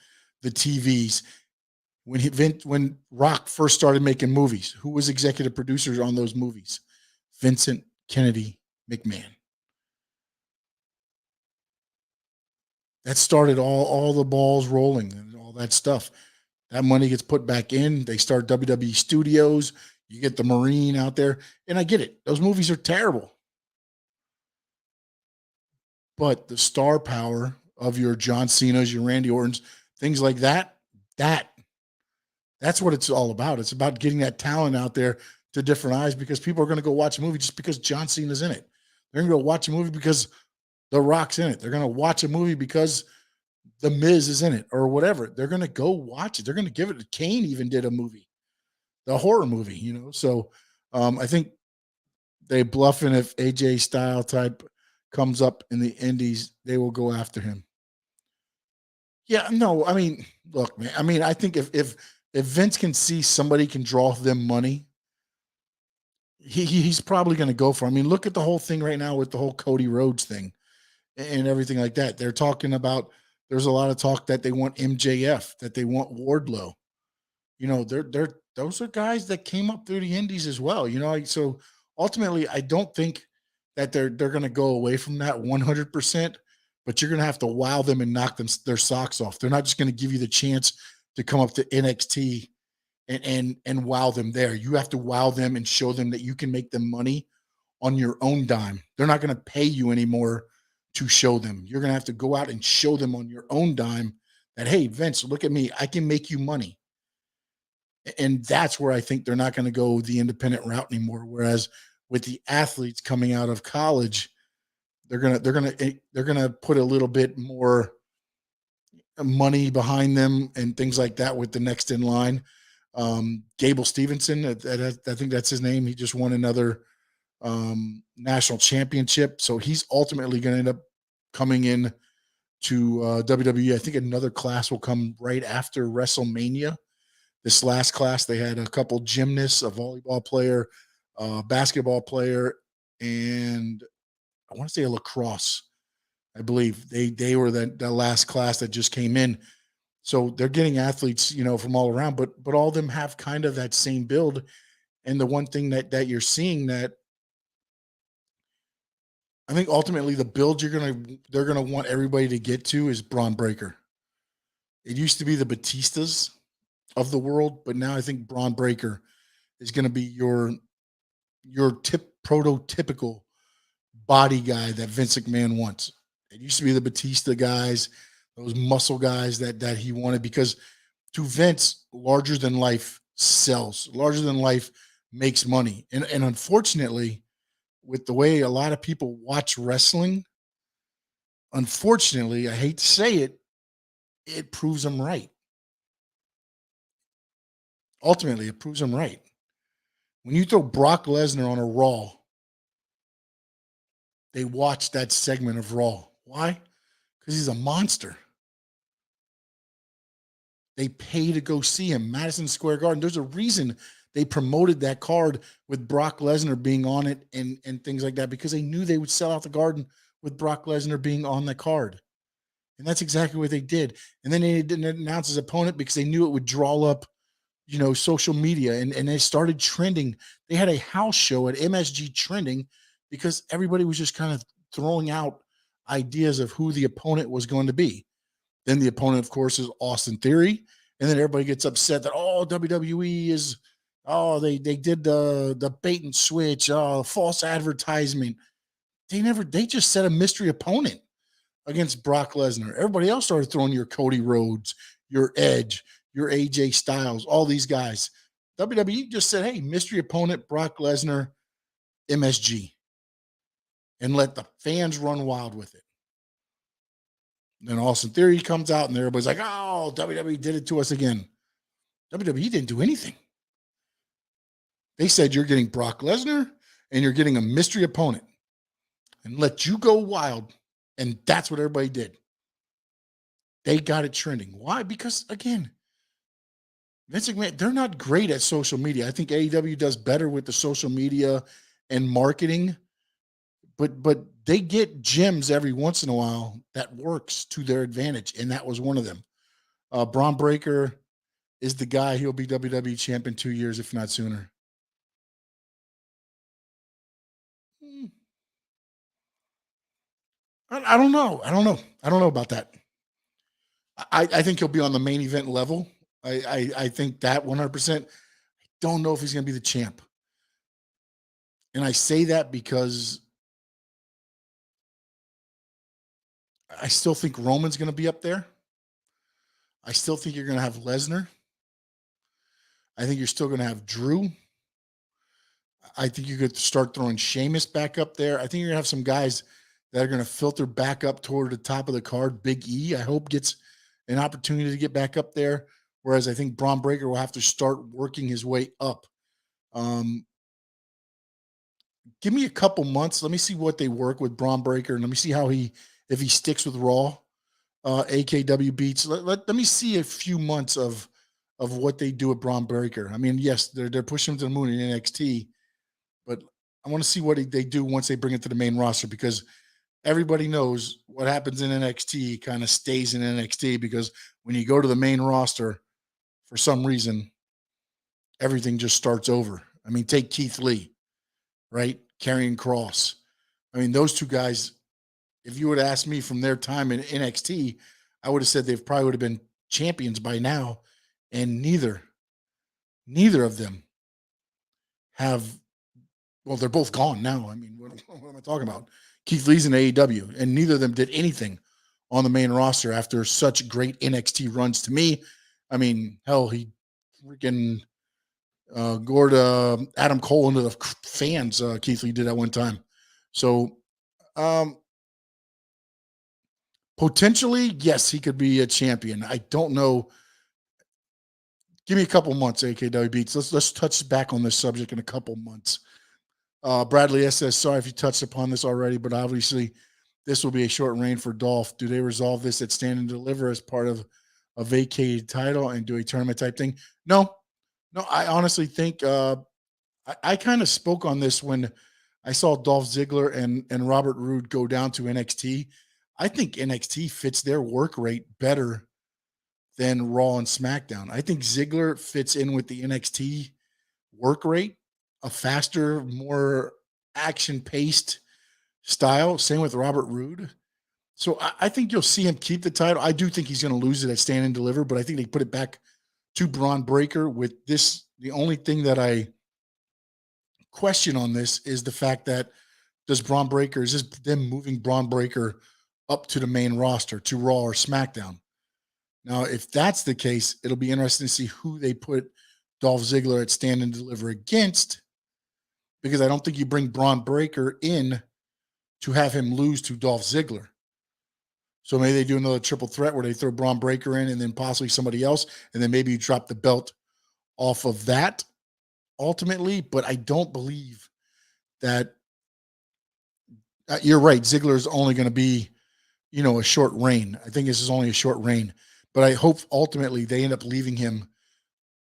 the TVs. When Rock first started making movies, who was executive producers on those movies? Vincent Kennedy McMahon. That started all the balls rolling and all that stuff. That money gets put back in. They start WWE Studios. You get the Marine out there. And I get it. Those movies are terrible. But the star power of your John Cena's, your Randy Orton's, things like that's what it's all about. It's about getting that talent out there to different eyes because people are going to go watch a movie just because John Cena's in it. They're going to go watch a movie because The Rock's in it. They're going to watch a movie because The Miz is in it or whatever. They're going to go watch it. They're going to give it. Kane even did a movie, the horror movie, So I think they bluffing if AJ Style type comes up in the indies, they will go after him. Yeah, no, look, man. I think if Vince can see somebody can draw them money, he's probably going to go for it. Look at the whole thing right now with the whole Cody Rhodes thing and everything like that. They're talking about, there's a lot of talk that they want MJF, that they want Wardlow. Those are guys that came up through the indies as well. So ultimately, I don't think that they're going to go away from that 100%, but you're going to have to wow them and knock their socks off. They're not just going to give you the chance to come up to NXT and wow them there. You have to wow them and show them that you can make them money on your own dime. They're not going to pay you anymore to show them. You're going to have to go out and show them on your own dime that, hey, Vince, look at me. I can make you money. And that's where I think they're not going to go the independent route anymore. Whereas with the athletes coming out of college, they're going to put a little bit more money behind them and things like that with the next in line. Gable Stevenson, I think that's his name. He just won another national championship. So he's ultimately going to end up coming in to WWE. I think another class will come right after WrestleMania. This last class, they had a couple gymnasts, a volleyball player, basketball player, and I want to say a lacrosse. I believe they were the last class that just came in. So they're getting athletes, from all around, but all of them have kind of that same build. And the one thing that you're seeing that I think ultimately the build they're gonna want everybody to get to is Braun Breaker. It used to be the Batistas of the world, but now I think Braun Breaker is going to be your prototypical body guy that Vince McMahon wants. It used to be the Batista guys, those muscle guys that he wanted, because to Vince, larger than life sells. Larger than life makes money. And unfortunately, with the way a lot of people watch wrestling, unfortunately, I hate to say it, it proves them right. Ultimately, it proves them right. When you throw Brock Lesnar on a Raw, they watch that segment of Raw. Why? Because he's a monster. They pay to go see him. Madison Square Garden. There's a reason they promoted that card with Brock Lesnar being on it and things like that, because they knew they would sell out the Garden with Brock Lesnar being on the card. And that's exactly what they did. And then they didn't announce his opponent because they knew it would draw up, social media. And they started trending. They had a house show at MSG trending because everybody was just kind of throwing out ideas of who the opponent was going to be. Then the opponent, of course, is Austin Theory. And then everybody gets upset that, WWE is, they did the bait and switch, false advertisement. They just set a mystery opponent against Brock Lesnar. Everybody else started throwing your Cody Rhodes, your Edge, your AJ Styles, all these guys. WWE just said, hey, mystery opponent, Brock Lesnar, MSG. And let the fans run wild with it. Then Austin Theory comes out and everybody's like, WWE did it to us again. WWE didn't do anything. They said you're getting Brock Lesnar and you're getting a mystery opponent and let you go wild. And that's what everybody did. They got it trending. Why? Because, again, Vince McMahon, they're not great at social media. I think AEW does better with the social media and marketing. But they get gems every once in a while that works to their advantage, and that was one of them. Braun Breaker is the guy. He'll be WWE champion 2 years, if not sooner. I don't know. I don't know about that. I think he'll be on the main event level. I think that 100%. I don't know if he's going to be the champ. And I say that because I still think Roman's going to be up there. I still think you're going to have Lesnar. I think you're still going to have Drew. I think you could start throwing Sheamus back up there. I think you're going to have some guys that are going to filter back up toward the top of the card. Big E, I hope, gets an opportunity to get back up there. Whereas I think Braun Breaker will have to start working his way up. Give me a couple months. Let me see what they work with Braun Breaker, and let me see if he sticks with Raw, AKW beats. Let me see a few months of what they do with Braun Breaker. I mean, yes, they're pushing him to the moon in NXT, but I want to see what they do once they bring it to the main roster, because everybody knows what happens in NXT kind of stays in NXT, because when you go to the main roster, for some reason, everything just starts over. I mean, take Keith Lee, right? Karrion Kross. I mean, those two guys, if you would have asked me from their time in NXT, I would have said they probably would have been champions by now. And neither of them have, well, they're both gone now. I mean, what am I talking about? Keith Lee's in AEW, and neither of them did anything on the main roster after such great NXT runs. To me, I mean, hell, he freaking gored Adam Cole into the fans. Keith Lee did at one time. So, potentially, yes, he could be a champion. I don't know. Give me a couple months, AKW beats. Let's touch back on this subject in a couple months. Bradley S says, sorry if you touched upon this already, but obviously this will be a short reign for Dolph. Do they resolve this at Stand and Deliver as part of a vacated title and do a tournament type thing? No, I honestly think I kind of spoke on this when I saw Dolph Ziggler and Robert Roode go down to NXT. I think NXT fits their work rate better than Raw and SmackDown. I think Ziggler fits in with the NXT work rate, a faster, more action-paced style. Same with Robert Roode. So I think you'll see him keep the title. I do think he's going to lose it at Stand and Deliver, but I think they put it back to Braun Breaker with this. The only thing that I question on this is the fact that is this them moving Braun Breaker up to the main roster, to Raw or SmackDown? Now, if that's the case, it'll be interesting to see who they put Dolph Ziggler at Stand and Deliver against, because I don't think you bring Braun Breaker in to have him lose to Dolph Ziggler. So maybe they do another triple threat where they throw Braun Breaker in and then possibly somebody else, and then maybe you drop the belt off of that ultimately, but I don't believe that you're right. Ziggler is only going to be, a short reign. I think this is only a short reign, but I hope ultimately they end up leaving him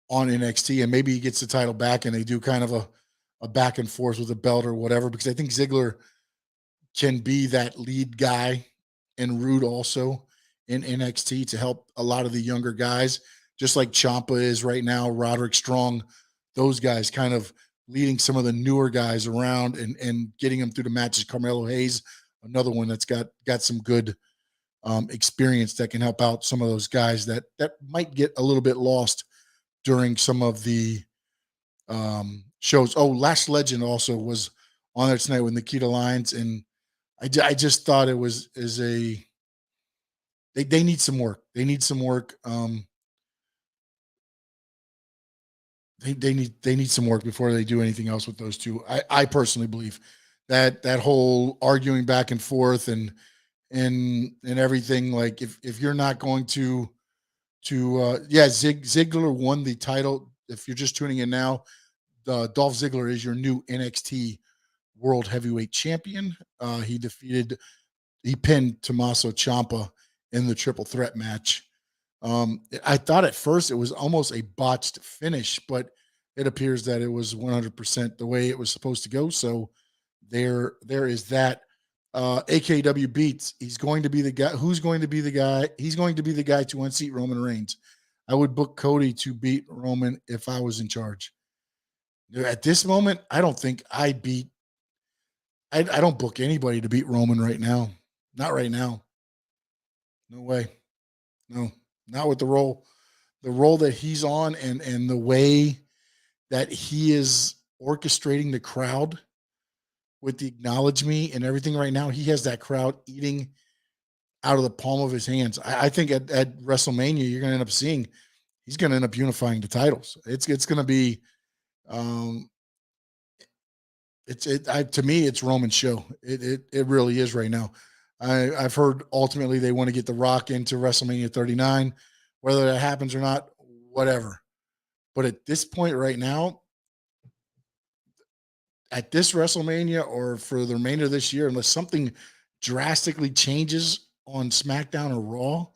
on NXT and maybe he gets the title back and they do kind of a back and forth with a belt or whatever, because I think Ziggler can be that lead guy and Rude also in NXT to help a lot of the younger guys, just like Ciampa is right now, Roderick Strong, those guys kind of leading some of the newer guys around and getting them through the matches. Carmelo Hayes, another one that's got some good experience that can help out some of those guys that might get a little bit lost during some of the shows. Oh, Last Legend also was on there tonight with Nikita Lyons, and I just thought it was is a they need some work. They need some work. They need some work before they do anything else with those two. I personally believe that whole arguing back and forth and everything, like if you're not going to yeah, Ziggler won the title. If you're just tuning in now, Dolph Ziggler is your new NXT World Heavyweight Champion. He pinned Tommaso Ciampa in the triple threat match. I thought at first it was almost a botched finish, but it appears that it was 100% the way it was supposed to go. So there is that. AKW beats. He's going to be the guy. Who's going to be the guy? He's going to be the guy to unseat Roman Reigns. I would book Cody to beat Roman if I was in charge. At this moment, I don't think I'd beat. I don't book anybody to beat Roman right now. Not right now. No way. No, not with the role that he's on and the way that he is orchestrating the crowd with the acknowledge me and everything right now. He has that crowd eating out of the palm of his hands. I think at WrestleMania, you're going to end up seeing he's going to end up unifying the titles. It's going to be, um, to me, it's Roman's show. It really is right now. I've heard ultimately they want to get The Rock into WrestleMania 39, whether that happens or not, whatever. But at this point right now, at this WrestleMania or for the remainder of this year, unless something drastically changes on SmackDown or Raw,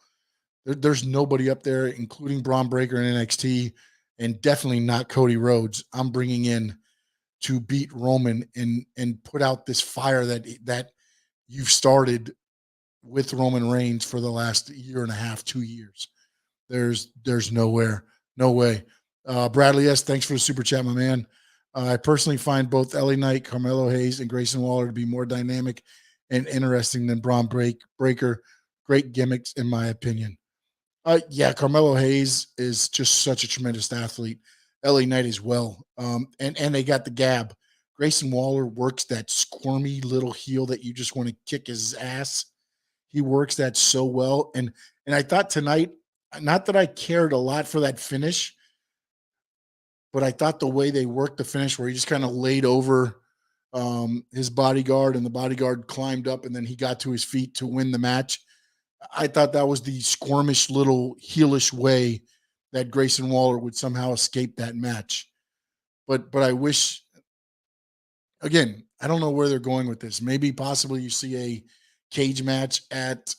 there's nobody up there, including Braun Breaker in NXT, and definitely not Cody Rhodes. I'm bringing in to beat Roman and put out this fire that you've started with Roman Reigns for the last year and a half, 2 years. There's no way. Bradley S., thanks for the super chat, my man. I personally find both LA Knight, Carmelo Hayes, and Grayson Waller to be more dynamic and interesting than Braun Breaker. Great gimmicks, in my opinion. Yeah, Carmelo Hayes is just such a tremendous athlete. LA Knight as well. And they got the gab. Grayson Waller works that squirmy little heel that you just want to kick his ass. He works that so well. And I thought tonight, not that I cared a lot for that finish, but I thought the way they worked the finish where he just kind of laid over his bodyguard and the bodyguard climbed up and then he got to his feet to win the match. I thought that was the squirmish little heelish way that Grayson Waller would somehow escape that match. But I wish, again, I don't know where they're going with this. Maybe possibly you see a cage match at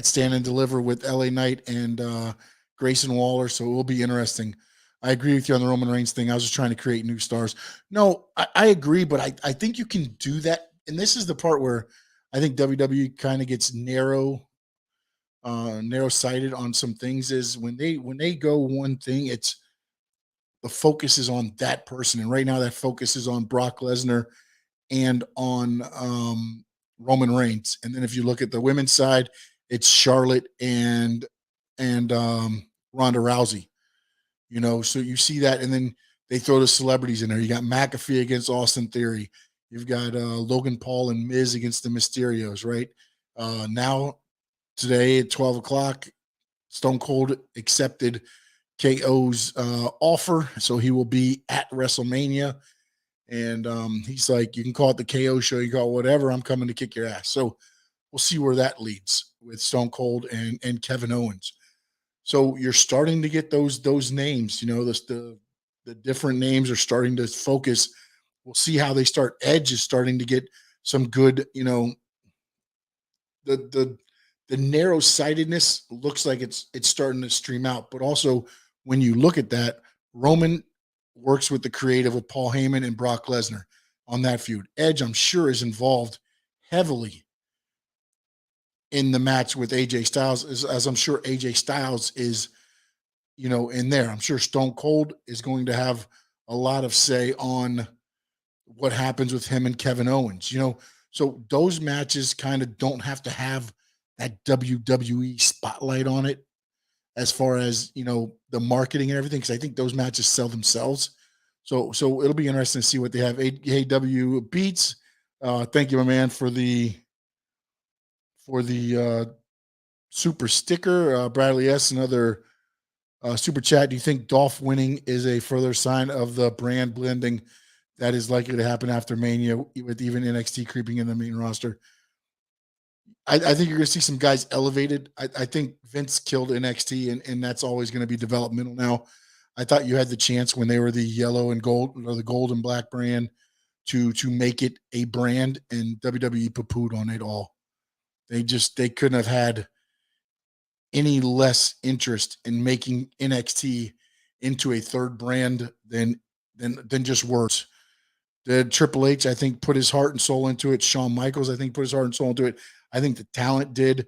Stand and Deliver with LA Knight and Grayson Waller. So it will be interesting. I agree with you on the Roman Reigns thing. I was just trying to create new stars. No, I agree, but I think you can do that. And this is the part where I think WWE kind of gets narrow-sighted on some things is when they go one thing, it's the focus is on that person. And right now that focus is on Brock Lesnar and on Roman Reigns. And then if you look at the women's side, it's Charlotte and Ronda Rousey. So you see that, and then they throw the celebrities in there. You got McAfee against Austin Theory. You've got Logan Paul and Miz against the Mysterios, right? Now, today at 12 o'clock, Stone Cold accepted KO's offer, so he will be at WrestleMania. And he's like, you can call it the KO show, you call it whatever, I'm coming to kick your ass. So we'll see where that leads with Stone Cold and Kevin Owens. So you're starting to get those names, the the different names are starting to focus. We'll see how they start. Edge is starting to get some good, the narrow sightedness looks like it's starting to stream out. But also, when you look at that, Roman works with the creative of Paul Heyman and Brock Lesnar on that feud. Edge, I'm sure, is involved heavily in the match with AJ Styles, as I'm sure AJ Styles is, in there. I'm sure Stone Cold is going to have a lot of say on what happens with him and Kevin Owens, So those matches kind of don't have to have that WWE spotlight on it as far as, the marketing and everything, because I think those matches sell themselves. So it'll be interesting to see what they have. AW Beats. Thank you, my man, for the super sticker. Bradley S, another super chat. Do you think Dolph winning is a further sign of the brand blending that is likely to happen after Mania, with even NXT creeping in the main roster? I think you're going to see some guys elevated. I think Vince killed NXT, and that's always going to be developmental now. I thought you had the chance when they were the yellow and gold, or the gold and black brand, to make it a brand, and WWE poo-pooed on it all. They couldn't have had any less interest in making NXT into a third brand than just words. The Triple H, I think, put his heart and soul into it. Shawn Michaels, I think, put his heart and soul into it. I think the talent did.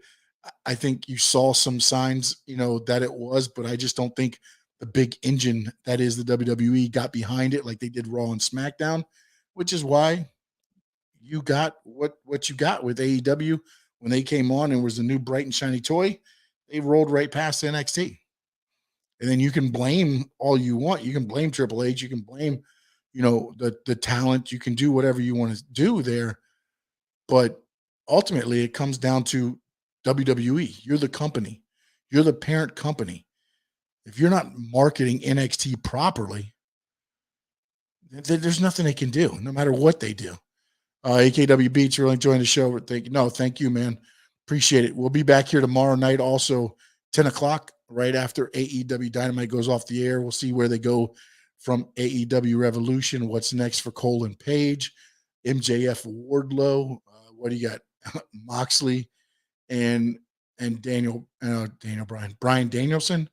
I think you saw some signs, that it was, but I just don't think the big engine that is the WWE got behind it like they did Raw and SmackDown, which is why you got what you got with AEW when they came on and was the new bright and shiny toy. They rolled right past NXT. And then you can blame all you want. You can blame Triple H. You can blame, the talent. You can do whatever you want to do there. But ultimately, it comes down to WWE. You're the company. You're the parent company. If you're not marketing NXT properly, there's nothing they can do, no matter what they do. AKW Beats, really enjoying the show. Thank you, man. Appreciate it. We'll be back here tomorrow night, also 10 o'clock, right after AEW Dynamite goes off the air. We'll see where they go from AEW Revolution. What's next for Cole and Page, MJF Wardlow. What do you got? Moxley and Brian Danielson.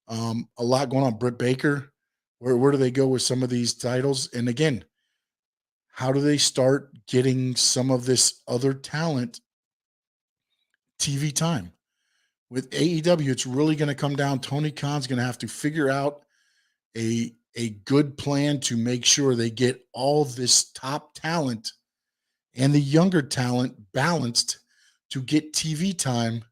A lot going on. Britt Baker. Where do they go with some of these titles? And again, how do they start getting some of this other talent TV time? With AEW, it's really going to come down. Tony Khan's going to have to figure out a good plan to make sure they get all this top talent and the younger talent balanced to get TV time,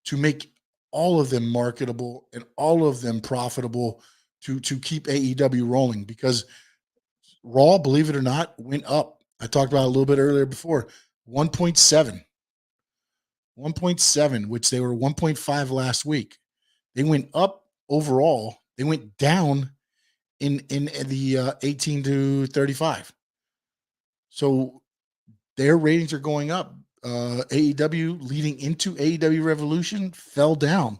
to make all of them marketable and all of them profitable, to keep AEW rolling. Because Raw, believe it or not, went up. I talked about it a little bit earlier before. 1.7, which they were 1.5 last week. They went up overall. They went down in the 18 to 35. So their ratings are going up. AEW, leading into AEW Revolution, fell down.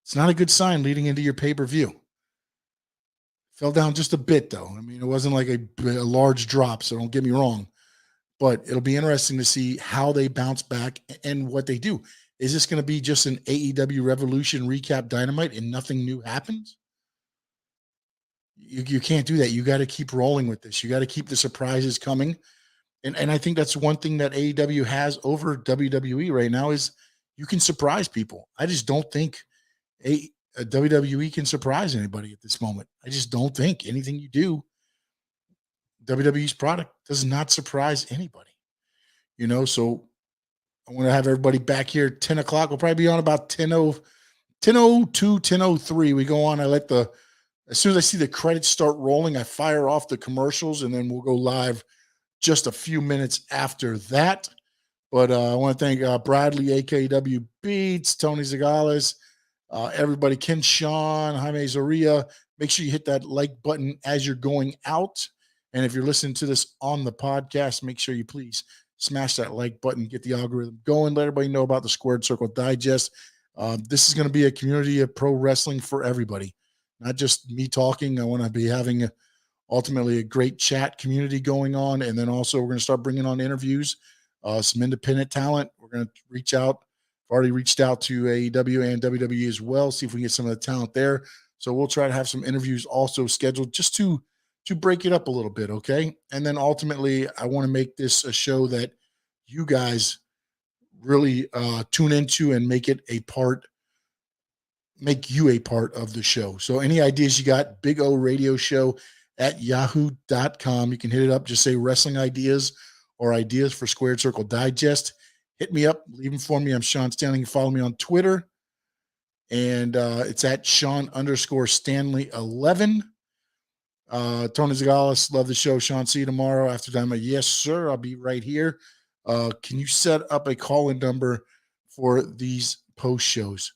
It's not a good sign leading into your pay-per-view. Fell down just a bit, though. I mean, it wasn't like a large drop, so don't get me wrong. But it'll be interesting to see how they bounce back and what they do. Is this going to be just an AEW Revolution recap Dynamite and nothing new happens? You can't do that. You got to keep rolling with this. You got to keep the surprises coming. And I think that's one thing that AEW has over WWE right now is you can surprise people. I just don't think a WWE can surprise anybody at this moment. I just don't think anything you do, WWE's product does not surprise anybody. So I want to have everybody back here at 10 o'clock. We'll probably be on about 10:02, 10:03. We go on. As soon as I see the credits start rolling, I fire off the commercials, and then we'll go live just a few minutes after that. But I want to thank Bradley, AKW Beats, Tony Zagales, everybody, Ken Sean, Jaime Zoria. Make sure you hit that like button as you're going out. And if you're listening to this on the podcast, make sure you please smash that like button, get the algorithm going, let everybody know about the Squared Circle Digest. This is going to be a community of pro wrestling for everybody. not just me talking. I want to be having ultimately a great chat community going on. And then also we're going to start bringing on interviews, some independent talent. We're going to reach out. I've already reached out to AEW and WWE as well, see if we can get some of the talent there. So we'll try to have some interviews also scheduled just to break it up a little bit, okay? And then ultimately, I want to make this a show that you guys really tune into and make you a part of the show. So any ideas you got, Big O Radio Show at yahoo.com. You can hit it up, just say wrestling ideas or ideas for Squared Circle Digest. Hit me up, leave them for me. I'm Sean Stanley. You can follow me on Twitter. And it's at Sean_Stanley11. Tony Zagalis, love the show. Sean, see you tomorrow after time. Yes, sir. I'll be right here. Can you set up a call-in number for these post shows?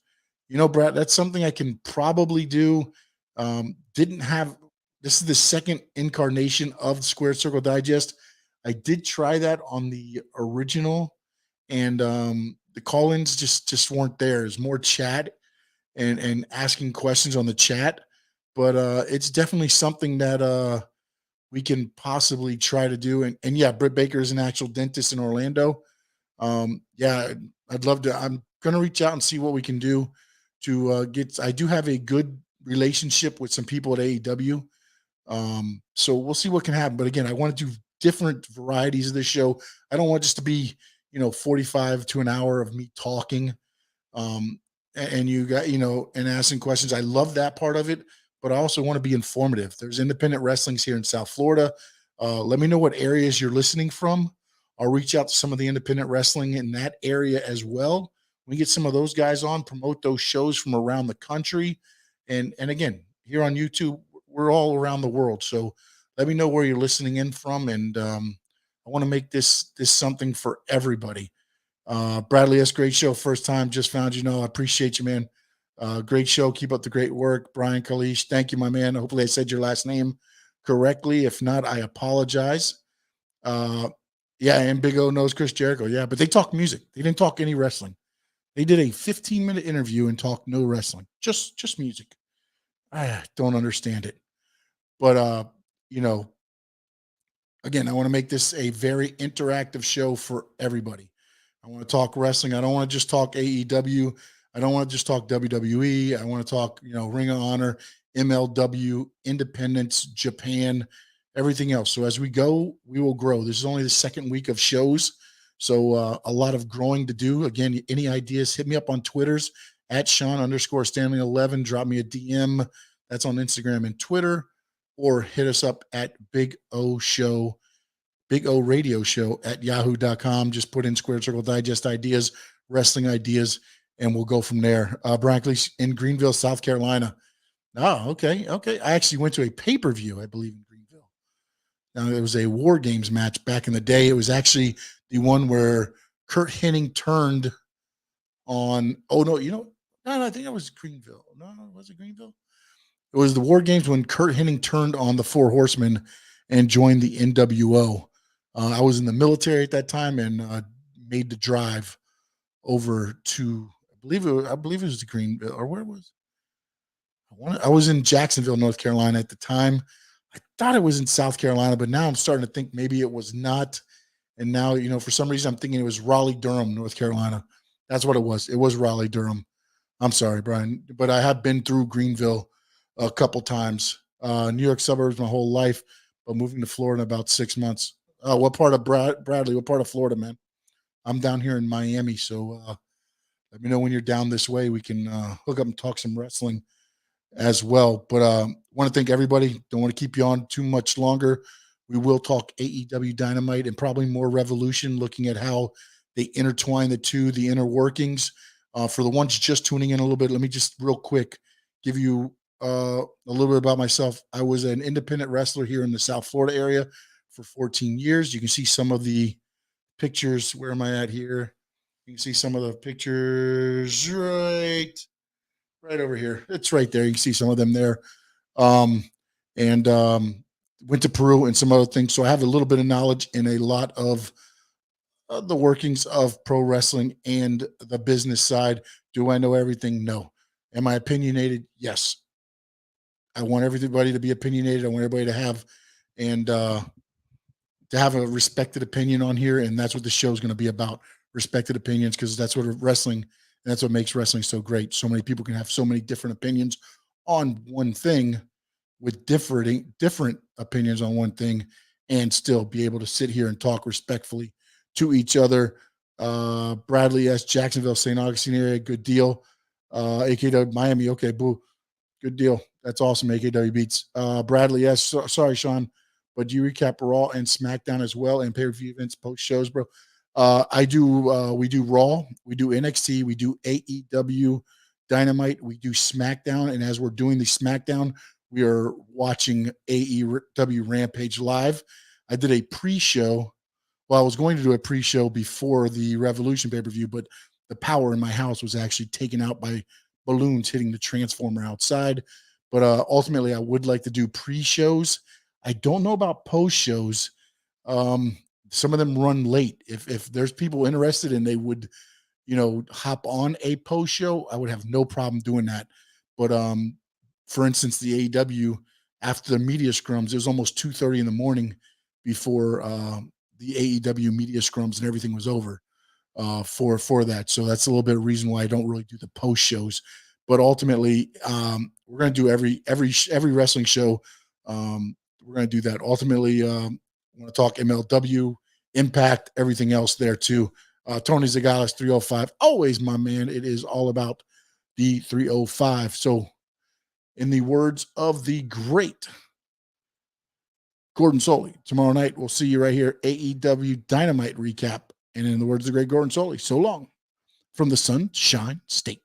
Brad, that's something I can probably do. This is the second incarnation of Square Circle Digest. I did try that on the original, and the call-ins just weren't there. It's more chat and asking questions on the chat. But it's definitely something that we can possibly try to do. And yeah, Britt Baker is an actual dentist in Orlando. Yeah, I'd love to. I'm going to reach out and see what we can do to get. I do have a good relationship with some people at AEW. So we'll see what can happen. But again, I want to do different varieties of this show. I don't want just to be, 45 to an hour of me talking. And you got, and asking questions. I love that part of it, but I also want to be informative. There's independent wrestlings here in South Florida. Let me know what areas you're listening from. I'll reach out to some of the independent wrestling in that area as well. We get some of those guys on, promote those shows from around the country. And again, here on YouTube, we're all around the world. So let me know where you're listening in from. And I want to make this something for everybody. Bradley S., great show. First time, just found you. I appreciate you, man. Great show. Keep up the great work. Brian Kalish, thank you, my man. Hopefully I said your last name correctly. If not, I apologize. Yeah, and Big O knows Chris Jericho. Yeah, but they talk music. They didn't talk any wrestling. They did a 15-minute interview and talked no wrestling. Just music. I don't understand it. But again, I want to make this a very interactive show for everybody. I want to talk wrestling. I don't want to just talk AEW. I don't want to just talk WWE. I want to talk, Ring of Honor, MLW, Independence, Japan, everything else. So as we go, we will grow. This is only the second week of shows. So a lot of growing to do. Again, any ideas, hit me up on Twitters at Sean_Stanley11. Drop me a DM. That's on Instagram and Twitter. Or hit us up at Big O Radio Show at yahoo.com. Just put in Squared Circle Digest ideas, wrestling ideas, and we'll go from there. Brankley in Greenville, South Carolina. Oh, okay. I actually went to a pay-per-view, I believe, in Greenville. Now, it was a War Games match back in the day. It was actually the one where Kurt Hennig turned on. Oh, no, no, I think that was Greenville. No, was it Greenville? It was the War Games when Kurt Hennig turned on the Four Horsemen and joined the NWO. I was in the military at that time and made the drive over to, I believe it was the Greenville, or where was it? I was in Jacksonville, North Carolina at the time. I thought it was in South Carolina, but now I'm starting to think maybe it was not. And now, for some reason, I'm thinking it was Raleigh-Durham, North Carolina. That's what it was. It was Raleigh-Durham. I'm sorry, Brian, but I have been through Greenville a couple times. New York suburbs my whole life, but moving to Florida in about 6 months. What part of Bradley? What part of Florida, man? I'm down here in Miami, so let me know when you're down this way. We can hook up and talk some wrestling as well. But want to thank everybody. Don't want to keep you on too much longer. We will talk AEW Dynamite and probably more Revolution, looking at how they intertwine the two, the inner workings. For the ones just tuning in a little bit, let me just real quick give you a little bit about myself. I was an independent wrestler here in the South Florida area for 14 years. You can see some of the pictures. Where am I at here? You can see some of the pictures right over here. It's right there. You can see some of them there. And went to Peru and some other things. So I have a little bit of knowledge in a lot of the workings of pro wrestling and the business side. Do I know everything? No. Am I opinionated? Yes. I want everybody to be opinionated. I want everybody to have a respected opinion on here, and that's what the show is going to be about: respected opinions, because that's what wrestling, and that's what makes wrestling so great. So many people can have so many different opinions on one thing, with different opinions on one thing, and still be able to sit here and talk respectfully to each other. Bradley S. Jacksonville, St. Augustine area, good deal. AKW Miami, okay, boo, good deal. That's awesome. AKW beats. Bradley S. Sorry, Sean, but do you recap Raw and SmackDown as well, and pay-per-view events, post shows, bro? I do. We do Raw, we do NXT, we do AEW Dynamite, we do SmackDown, and as we're doing the SmackDown, we are watching AEW Rampage live. I did a pre-show. Well, I was going to do a pre-show before the Revolution pay-per-view, but the power in my house was actually taken out by balloons hitting the transformer outside. But ultimately, I would like to do pre-shows. I don't know about post-shows. Some of them run late. If there's people interested and they would, hop on a post-show, I would have no problem doing that. But for instance, the AEW, after the media scrums, it was almost 2:30 in the morning before the AEW media scrums and everything was over for that. So that's a little bit of reason why I don't really do the post shows. But ultimately, we're going to do every wrestling show. We're going to do that. Ultimately, I want to talk MLW, Impact, everything else there too. Tony Zagalis, 305, always my man. It is all about the 305. So, in the words of the great Gordon Soley, tomorrow night we'll see you right here, AEW Dynamite recap. And in the words of the great Gordon Soley, so long from the Sunshine State.